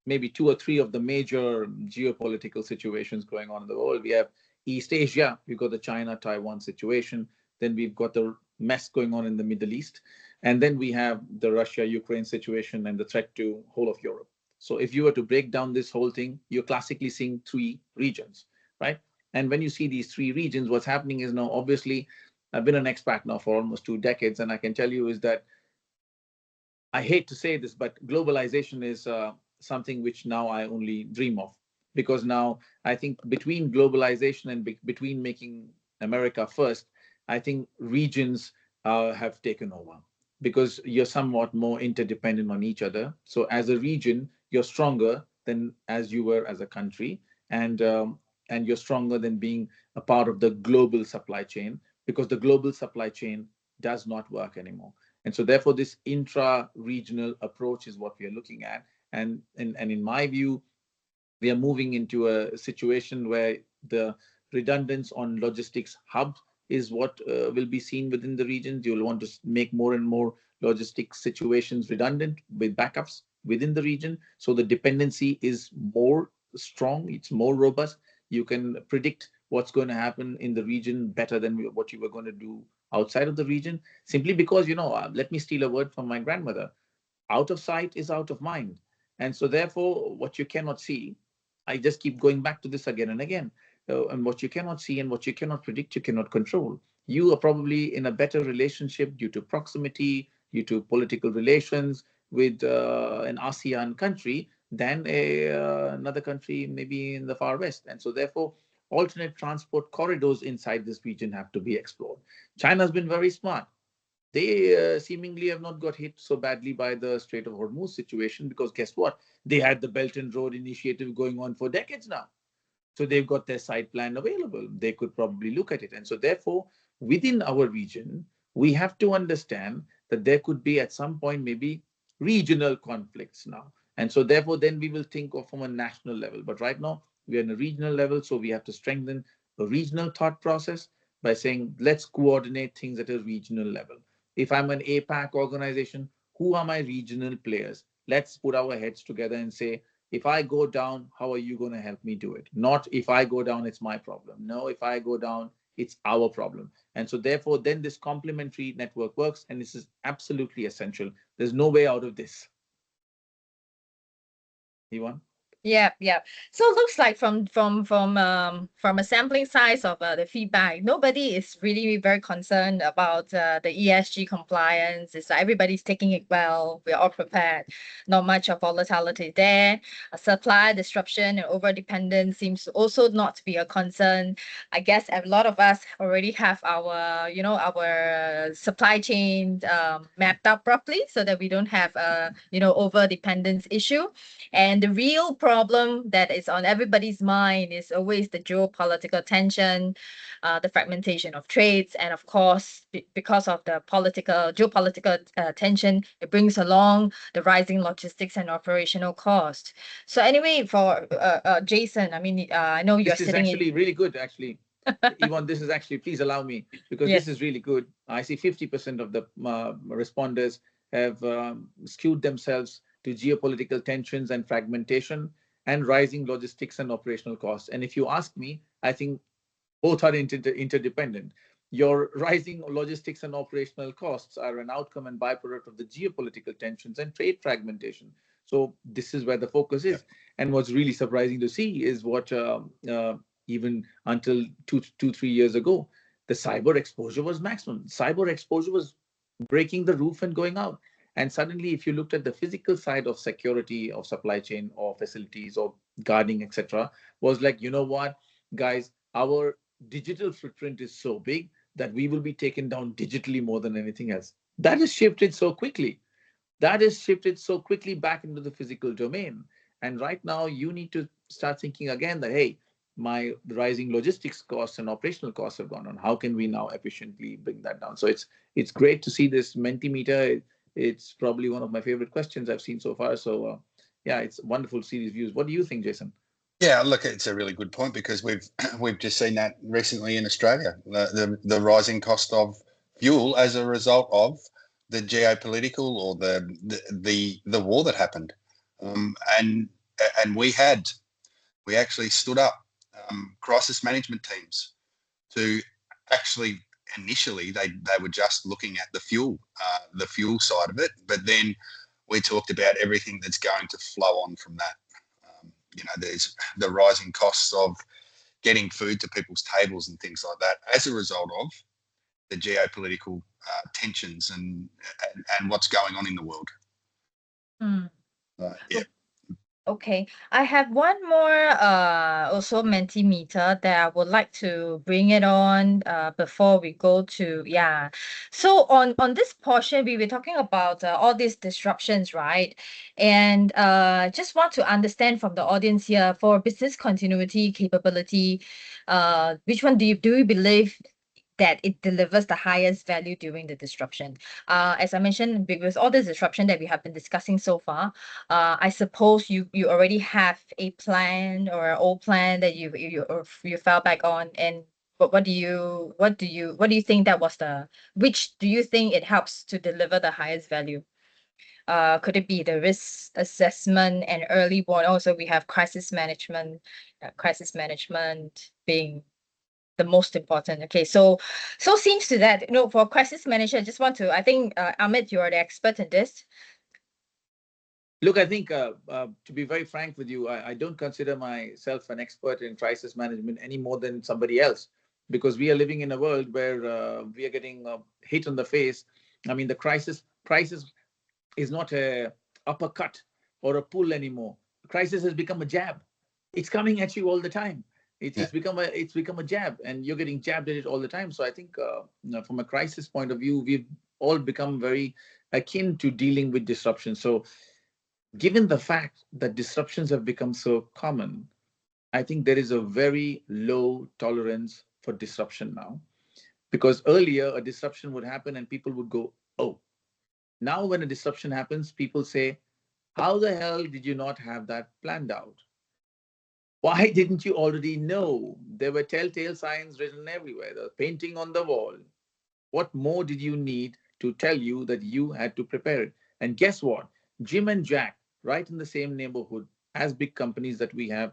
maybe two or three of the major geopolitical situations going on in the world. We have East Asia, we've got the China Taiwan situation, then we've got the mess going on in the Middle East, and then we have the Russia Ukraine situation and the threat to whole of Europe. So if you were to break down this whole thing, you're classically seeing three regions, right? And when you see these three regions, what's happening is now, obviously, I've been an expat now for almost 2 decades, and I can tell you is that I hate to say this, but globalization is something which now I only dream of, because now I think between globalization and between making America first, I think regions have taken over because you're somewhat more interdependent on each other. So as a region, you're stronger than as you were as a country, and you're stronger than being a part of the global supply chain, because the global supply chain does not work anymore. And so therefore, this intra-regional approach is what we are looking at. And in my view, we are moving into a situation where the redundance on logistics hub is what will be seen within the regions. You'll want to make more and more logistics situations redundant with backups within the region. So the dependency is more strong, it's more robust. You can predict what's going to happen in the region better than what you were going to do outside of the region, simply because, let me steal a word from my grandmother: out of sight is out of mind. And so therefore, what you cannot see, I just keep going back to this again and again. And what you cannot see and what you cannot predict, you cannot control. You are probably in a better relationship due to proximity, due to political relations with an ASEAN country than another country maybe in the far west. And so therefore, alternate transport corridors inside this region have to be explored. China has been very smart. They seemingly have not got hit so badly by the Strait of Hormuz situation, because guess what? They had the Belt and Road Initiative going on for decades now. So they've got their side plan available. They could probably look at it. And so therefore, within our region, we have to understand that there could be at some point maybe regional conflicts now. And so therefore, then we will think of from a national level. But right now, we are in a regional level. So we have to strengthen a regional thought process by saying, let's coordinate things at a regional level. If I'm an APAC organization, who are my regional players? Let's put our heads together and say, if I go down, how are you going to help me do it? Not if I go down, it's my problem. No, if I go down, it's our problem. And so therefore, then this complementary network works, and this is absolutely essential. There's no way out of this. Ivan? Yeah, yeah. So it looks like from a sampling size of the feedback, nobody is really very concerned about the ESG compliance. It's like everybody's taking it well. We're all prepared. Not much of volatility there. A supply disruption and over dependence seems also not to be a concern. I guess a lot of us already have our supply chain mapped out properly so that we don't have a over dependence issue. And the real problem that is on everybody's mind is always the geopolitical tension, the fragmentation of trades, and of course, because of the geopolitical tension, it brings along the rising logistics and operational cost. So anyway, for Jason, I mean, I know you're This is sitting in. actually really good, actually. Yvonne, this is actually, please allow me, because this Yes. is really good. I see 50% of the responders have skewed themselves to geopolitical tensions and fragmentation and rising logistics and operational costs. And if you ask me, I think both are interdependent. Your rising logistics and operational costs are an outcome and byproduct of the geopolitical tensions and trade fragmentation. So this is where the focus is. And what's really surprising to see is what even until 3 years ago, the cyber exposure was maximum. Cyber exposure was breaking the roof and going out. And suddenly, if you looked at the physical side of security of supply chain or facilities or guarding, etc., was like, you know what, guys, our digital footprint is so big that we will be taken down digitally more than anything else. That has shifted so quickly. That has shifted so quickly back into the physical domain. And right now, you need to start thinking again that, hey, my rising logistics costs and operational costs have gone on. How can we now efficiently bring that down? So it's great to see this Mentimeter. It's probably one of my favorite questions I've seen so far. So yeah, it's wonderful to see these views. What do you think, Jason? Yeah, look, it's a really good point because we've just seen that recently in Australia, the rising cost of fuel as a result of the geopolitical or the war that happened, and we actually stood up crisis management teams to actually initially they were just looking at the fuel side of it, but then we talked about everything that's going to flow on from that. There's the rising costs of getting food to people's tables and things like that as a result of the geopolitical tensions and what's going on in the world. Mm. Yeah. Okay, I have one more also Mentimeter that I would like to bring it on before we go to So on this portion we were talking about all these disruptions, right? And just want to understand from the audience here for business continuity capability, which one do you believe that it delivers the highest value during the disruption? As I mentioned, with all the disruption that we have been discussing so far, I suppose you already have a plan or an old plan that you fell back on, and what do you think that was which do you think it helps to deliver the highest value? Could it be the risk assessment and early warning? Also, we have crisis management being the most important. Okay, so seems to that, for crisis manager, I just want to, I think, Amit, you are the expert in this. Look, I think to be very frank with you, I don't consider myself an expert in crisis management any more than somebody else, because we are living in a world where we are getting hit on the face. I mean, the crisis is not a uppercut or a pull anymore. Crisis has become a jab. It's coming at you all the time. It's become a jab, and you're getting jabbed at it all the time. So I think from a crisis point of view, we've all become very akin to dealing with disruption. So given the fact that disruptions have become so common, I think there is a very low tolerance for disruption now. Because earlier, a disruption would happen and people would go, oh. Now, when a disruption happens, people say, how the hell did you not have that planned out? Why didn't you already know? There were telltale signs written everywhere, the painting on the wall. What more did you need to tell you that you had to prepare it? And guess what? Jim and Jack, right in the same neighborhood, as big companies that we have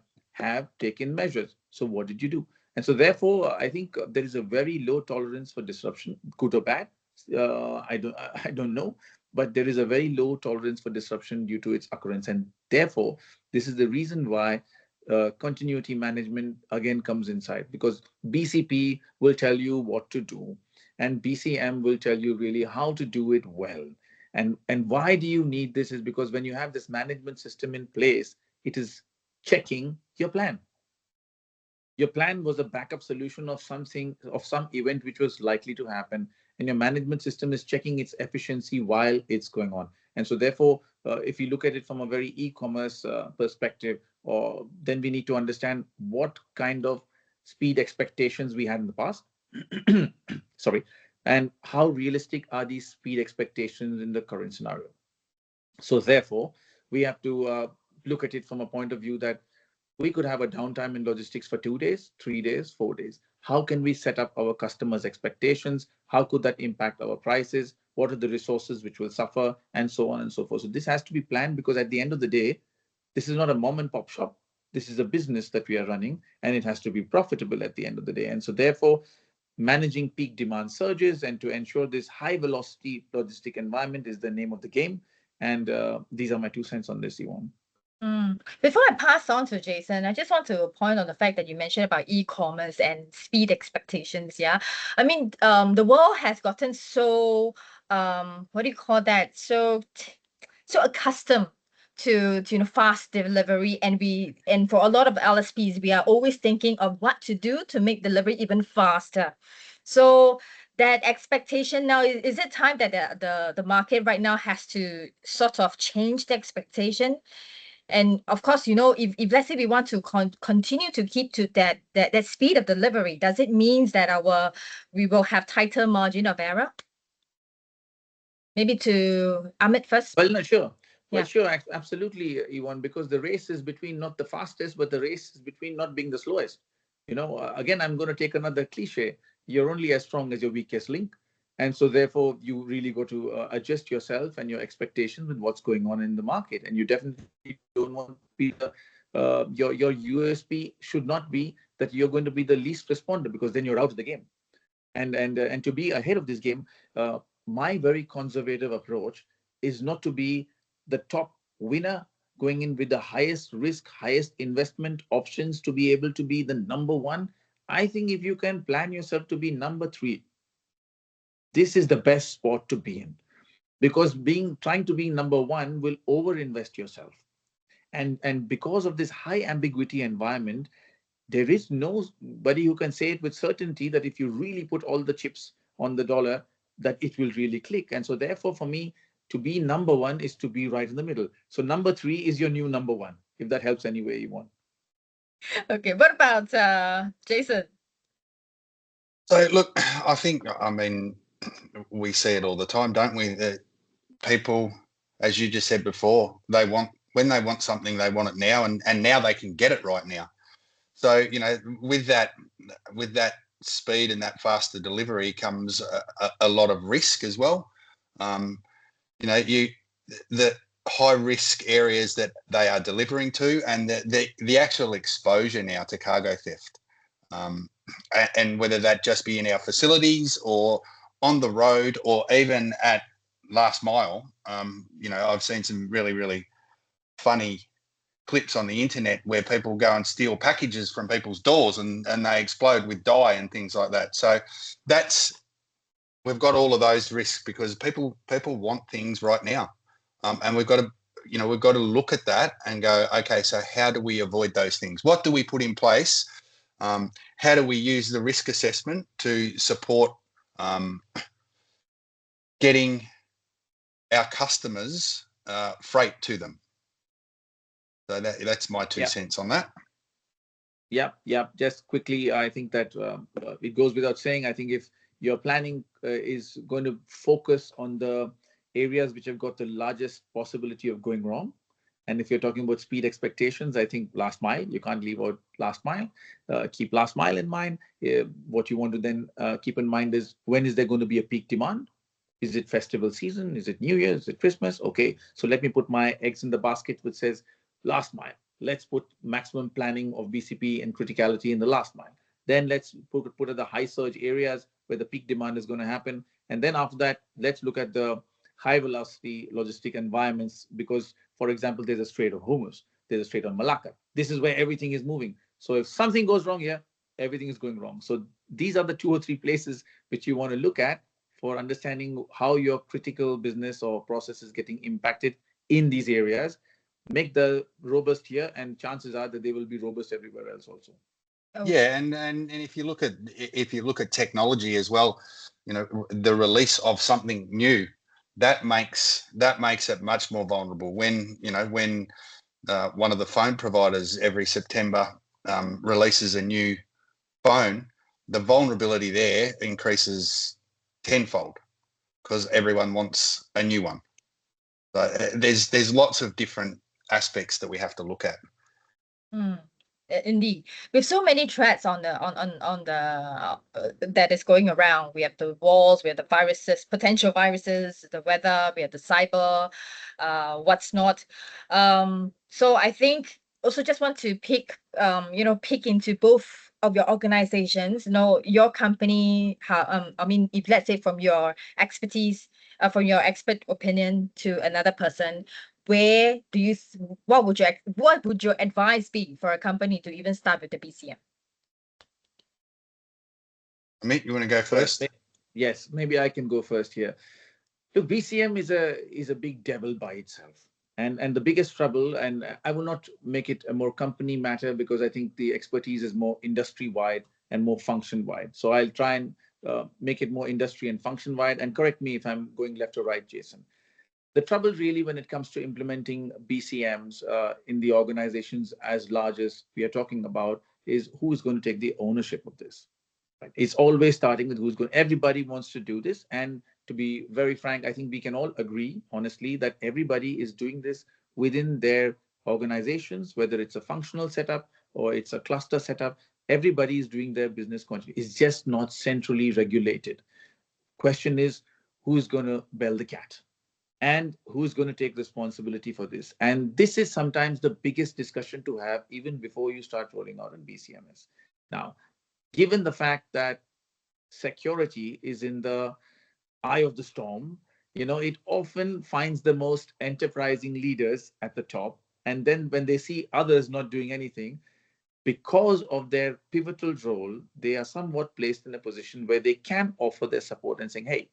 taken measures. So what did you do? And so therefore, I think there is a very low tolerance for disruption, good or bad. I don't know, but there is a very low tolerance for disruption due to its occurrence. And therefore, this is the reason why continuity management again comes inside, because BCP will tell you what to do and BCM will tell you really how to do it well. And why do you need this is because when you have this management system in place, it is checking your plan. Your plan was a backup solution of something, of some event which was likely to happen, and your management system is checking its efficiency while it's going on. And so therefore, if you look at it from a very e-commerce perspective, or then we need to understand what kind of speed expectations we had in the past. Sorry. And how realistic are these speed expectations in the current scenario? So therefore, we have to look at it from a point of view that we could have a downtime in logistics for 2 days, 3 days, 4 days. How can we set up our customers' expectations? How could that impact our prices? What are the resources which will suffer, and so on and so forth? So this has to be planned, because at the end of the day, this is not a mom and pop shop. This is a business that we are running, and it has to be profitable at the end of the day. And so therefore, managing peak demand surges and to ensure this high velocity logistic environment is the name of the game. And these are my 2 cents on this, Yvonne. Before I pass on to Jason, I just want to point on the fact that you mentioned about e-commerce and speed expectations. Yeah, I mean, the world has gotten so what do you call that? So accustomed to fast delivery, and for a lot of LSPs, we are always thinking of what to do to make delivery even faster. So that expectation now, is it time that the market right now has to sort of change the expectation? And of course, if let's say we want to continue to keep to that speed of delivery, does it mean that we will have tighter margin of error? Maybe to Amit first. Well, no, sure. Well, Yeah. sure, absolutely, Yvonne, because the race is between not the fastest, but the race is between not being the slowest. Again, I'm going to take another cliche. You're only as strong as your weakest link. And so therefore, you really got to adjust yourself and your expectations with what's going on in the market. And you definitely don't want to be your USP should not be that you're going to be the least responder, because then you're out of the game. And to be ahead of this game, my very conservative approach is not to be the top winner going in with the highest risk, highest investment options to be able to be the number one. I think if you can plan yourself to be number three, this is the best spot to be in, because trying to be number one will overinvest yourself. And because of this high ambiguity environment, there is nobody who can say it with certainty that if you really put all the chips on the dollar, that it will really click. And so therefore, for me, to be number one is to be right in the middle. So number three is your new number one, if that helps any way you want. Okay, what about Jason? So look, I mean, we see it all the time, don't we? People, as you just said before, when they want something, they want it now, and now they can get it right now. So, with that speed and that faster delivery comes a lot of risk as well. The high risk areas that they are delivering to, and the actual exposure now to cargo theft, and whether that just be in our facilities or on the road or even at last mile. I've seen some really, really funny clips on the internet where people go and steal packages from people's doors and they explode with dye and things like that. So we've got all of those risks because people want things right now, and we've got to look at that and go, okay, so how do we avoid those things? What do we put in place? How do we use the risk assessment to support getting our customers freight to them? So that's my 2 cents on that. Yeah. Just quickly, I think that it goes without saying. I think if your planning is going to focus on the areas which have got the largest possibility of going wrong, and if you're talking about speed expectations, I think last mile, you can't leave out last mile. Keep last mile in mind. What you want to then keep in mind is, when is there going to be a peak demand? Is it festival season? Is it New Year? Is it Christmas? Okay, so let me put my eggs in the basket which says last mile. Let's put maximum planning of BCP and criticality in the last mile. Then let's put at the high surge areas where the peak demand is going to happen. And then after that, let's look at the high velocity logistic environments, because, for example, there's a Strait of Hormuz, there's a Strait of Malacca. This is where everything is moving. So if something goes wrong here, everything is going wrong. So these are the 2 or 3 places which you want to look at for understanding how your critical business or process is getting impacted in these areas. Make the robust here, and chances are that they will be robust everywhere else also. Yeah, and if you look at technology as well, the release of something new, that makes it much more vulnerable. When one of the phone providers every September releases a new phone, the vulnerability there increases tenfold because everyone wants a new one. So there's lots of different aspects that we have to look at. Indeed, with so many threats on the that is going around, we have the wars, we have the viruses, potential viruses, the weather, we have the cyber, what's not. So I think also just want to pick pick into both of your organizations. Your company, how I mean, if let's say from your expertise, from your expert opinion to another person, where do you what would your advice be for a company to even start with the BCM? Amit, you want to go first? Yes, maybe I can go first here. Look, BCM is a big devil by itself. And the biggest trouble, and I will not make it a more company matter because I think the expertise is more industry wide and more function wide. So I'll try and make it more industry and function wide. And correct me if I'm going left or right, Jason. The trouble really when it comes to implementing BCMs in the organizations as large as we are talking about is who is going to take the ownership of this. Right? It's always starting with who's going. Everybody wants to do this, and to be very frank, I think we can all agree honestly that everybody is doing this within their organizations, whether it's a functional setup or it's a cluster setup. Everybody is doing their business continuity. It's just not centrally regulated. Question is, who's going to bell the cat? And who's going to take responsibility for this? And this is sometimes the biggest discussion to have even before you start rolling out in BCMS. Now, given the fact that security is in the eye of the storm, it often finds the most enterprising leaders at the top. And then when they see others not doing anything, because of their pivotal role, they are somewhat placed in a position where they can offer their support and saying, hey,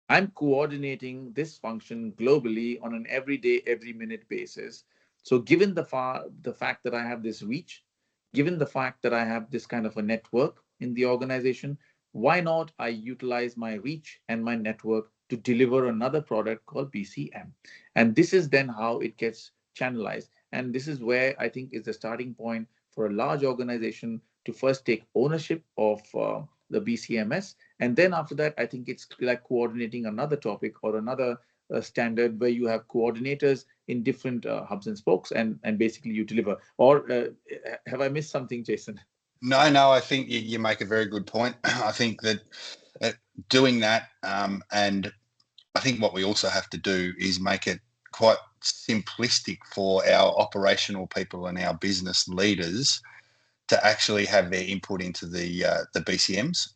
I'm coordinating this function globally on an everyday, every minute basis. So given the fact that I have this reach, given the fact that I have this kind of a network in the organization, why not I utilize my reach and my network to deliver another product called BCM? And this is then how it gets channelized. And this is where I think is the starting point for a large organization to first take ownership of the BCMS. And then after that, I think it's like coordinating another topic or another standard where you have coordinators in different hubs and spokes, and basically you deliver. Or have I missed something, Jason? No, I think you make a very good point. I think that doing that, and I think what we also have to do is make it quite simplistic for our operational people and our business leaders to actually have their input into the BCMs.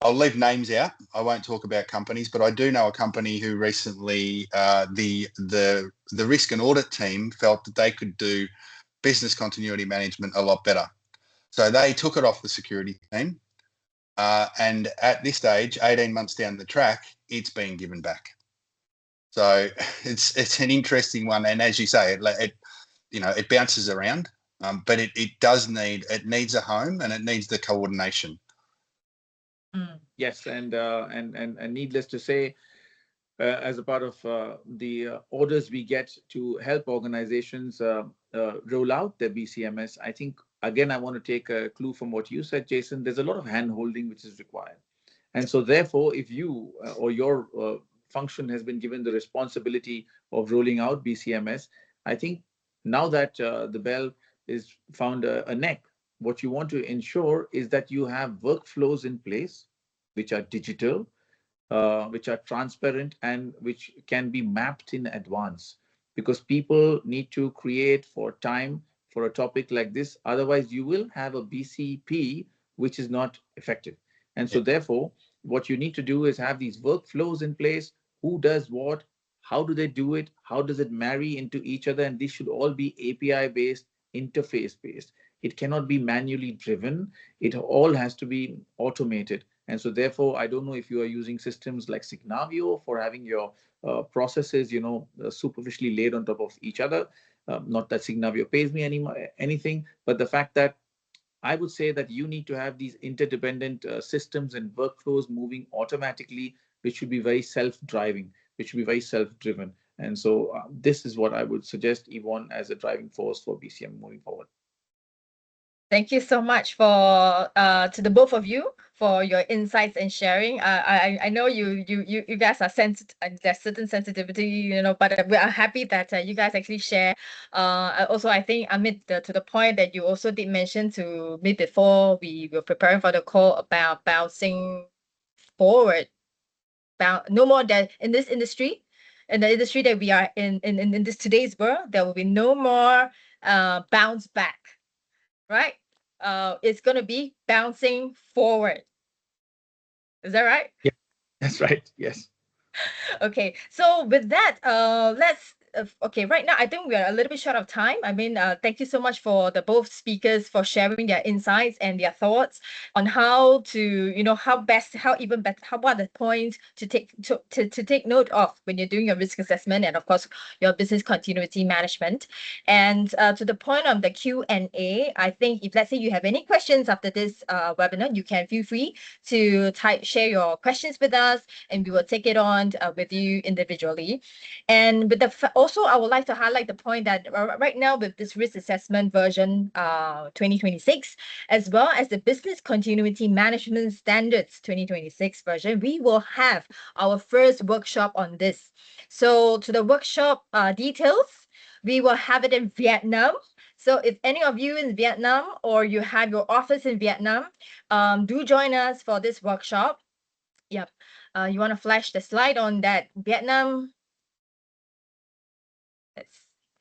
I'll leave names out. I won't talk about companies, but I do know a company who recently the risk and audit team felt that they could do business continuity management a lot better. So they took it off the security team. And at this stage, 18 months down the track, it's being given back. So it's an interesting one. And as you say, it bounces around, but it needs a home and it needs the coordination. Yes, and needless to say, as a part of the orders we get to help organizations roll out their BCMS, I think, again, I want to take a clue from what you said, Jason. There's a lot of hand-holding which is required. And so therefore, if you or your function has been given the responsibility of rolling out BCMS, I think now that the bell is found a neck, what you want to ensure is that you have workflows in place which are digital, which are transparent, and which can be mapped in advance, because people need to create for time for a topic like this. Otherwise, you will have a BCP which is not effective. And so therefore, what you need to do is have these workflows in place. Who does what? How do they do it? How does it marry into each other? And this should all be API based, interface based. It cannot be manually driven. It all has to be automated. And so therefore, I don't know if you are using systems like Signavio for having your processes, superficially laid on top of each other. Not that Signavio pays me anything, but the fact that I would say that you need to have these interdependent systems and workflows moving automatically, which should be very self-driving, which should be very self-driven. And so this is what I would suggest, Yvonne, as a driving force for BCM moving forward. Thank you so much for to the both of you for your insights and sharing. I know you guys are sensitive. There's certain sensitivity, you know, but we are happy that you guys actually share. Also, I think Amit, to the point that you also did mention to me before we were preparing for the call about bouncing forward. No more that in this industry, in the industry that we are in this today's world, there will be no more bounce back, right? It's going to be bouncing forward. Is that right? Yeah, that's right. Yes. Okay, so with that, let's okay, right now I think we are a little bit short of time. I mean, thank you so much for the both speakers for sharing their insights and their thoughts on how to, you know, how even better, how what are the points to take note of when you're doing your risk assessment, and of course your business continuity management. And to the point of the Q&A, I think if let's say you have any questions after this webinar, you can feel free to share your questions with us, and we will take it on with you individually. And with also, I would like to highlight the point that right now with this risk assessment version 2026, as well as the business continuity management standards 2026 version, we will have our first workshop on this. So to the workshop details, we will have it in Vietnam. So if any of you in Vietnam or you have your office in Vietnam, do join us for this workshop. Yep. You want to flash the slide on that Vietnam?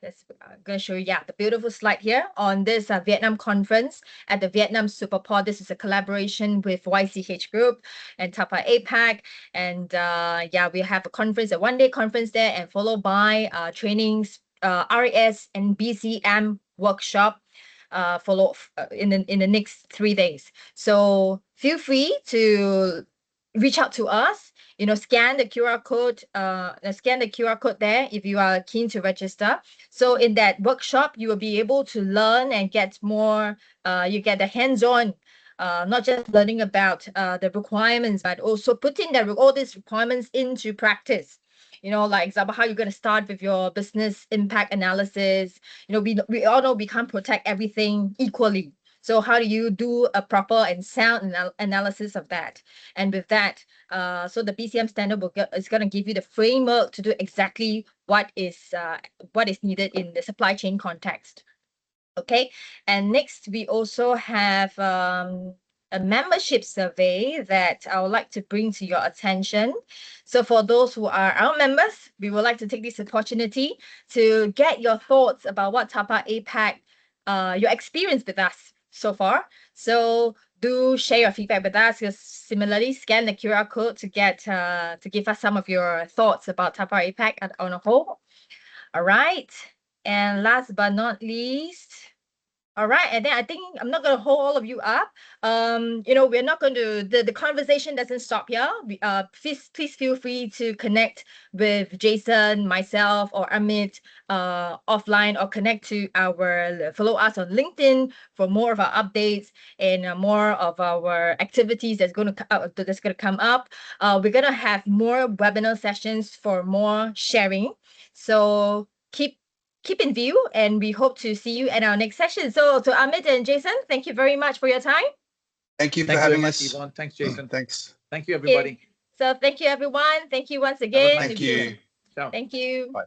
That's going to show you, yeah, the beautiful slide here on this Vietnam conference at the Vietnam Superport. This is a collaboration with YCH Group and TAPA APAC. And yeah, we have a conference, a one-day conference there, and followed by trainings, RAS and BCM workshop follow in the next 3 days. So feel free to reach out to us, you know, scan the QR code there if you are keen to register. So in that workshop, you will be able to learn and get more, you get the hands-on, not just learning about the requirements, but also putting all these requirements into practice. You know, like example, how you're going to start with your business impact analysis. You know, we all know we can't protect everything equally. So how do you do a proper and sound analysis of that? And with that, so the BCM standard is going to give you the framework to do exactly what is needed in the supply chain context. Okay, and next we also have a membership survey that I would like to bring to your attention. So for those who are our members, we would like to take this opportunity to get your thoughts about what TAPA APAC, your experience with us so far. So do share your feedback with us. Just similarly, scan the QR code to get to give us some of your thoughts about TAPA APAC on a whole. All right, and last but not least. All right, and then I think I'm not going to hold all of you up. You know, we're not going to, the conversation doesn't stop here. Please feel free to connect with Jason, myself, or Amit offline, or follow us on LinkedIn for more of our updates and more of our activities that's going to come up. We're going to have more webinar sessions for more sharing. So keep in view, and we hope to see you at our next session. So to Amit and Jason, thank you very much for your time. Thank you for having us. Yvonne. Thanks, Jason. Thanks. Thank you, everybody. Okay. So thank you, everyone. Thank you once again. Thank you. Ciao. Thank you. Bye.